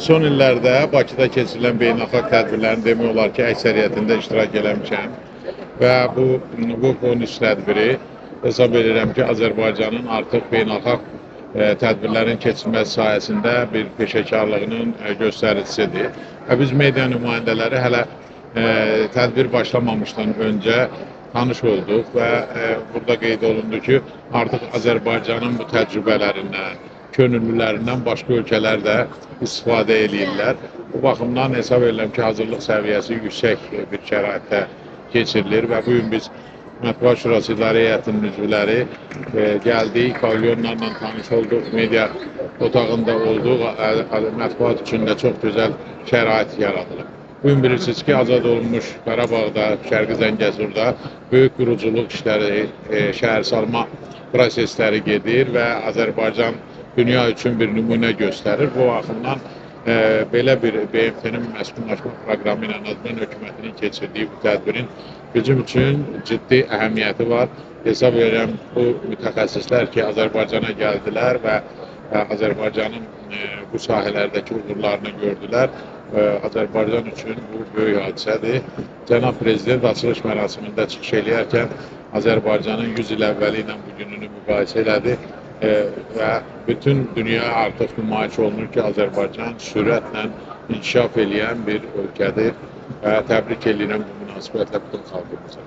Son illərdə Bakıda keçirilən beynəlxalq tədbirlərin demək olar ki, əksəriyyətində iştirak eləmişəm və bu Vufonis tədbiri hesab edirəm ki, Azərbaycanın artıq beynəlxalq tədbirlərin keçirilməsi sayəsində bir peşəkarlığının göstəricisidir. Və biz media nümayəndələri hələ tədbir başlamamışdan öncə tanış olduq və burada qeyd olundu ki, artıq Azərbaycanın bu təcrübələrindən, könüllülərindən başqa ölkələr də istifadə edirlər. Bu baxımdan hesab edirəm ki, hazırlıq səviyyəsi yüksək bir şəraitdə keçirilir və bu gün biz Mətbuat Şurası İdarə Heyətinin üzvləri gəldik, pavilyonlarla tanış olduq, media otağında olduq, mətbuat üçün də çox gözəl şərait yaradılıb. Bugün bilirsiniz ki, azad olunmuş Qarabağda, Şərqi Zəngəzurda böyük quruculuq işləri, şəhər salma prosesləri gedir və Azərbaycan dünya üçün bir nümunə göstərir. Bu baxımdan belə bir BMT-nin məskunlaşma proqramı ilə Azərbaycan hökumətinin keçirdiyi bu tədbirin bizim üçün ciddi əhəmiyyəti var. Hesab edirəm bu mütəxəssislər ki, Azərbaycana gəldilər və Azərbaycanın bu sahələrdəki uğurlarını gördülər. Azərbaycan üçün bu böyük hadisədir. Cənab Prezident açılış mərasimində çıxış eləyərkən Azərbaycanın 100 il əvvəli ilə bu gününü müqayisə elədi və bütün dünya artıq nümayiş olunur ki, Azərbaycan sürətlə inkişaf eləyən bir ölkədir və təbrik edirəm bu münasibətlə bütün xalqımıza.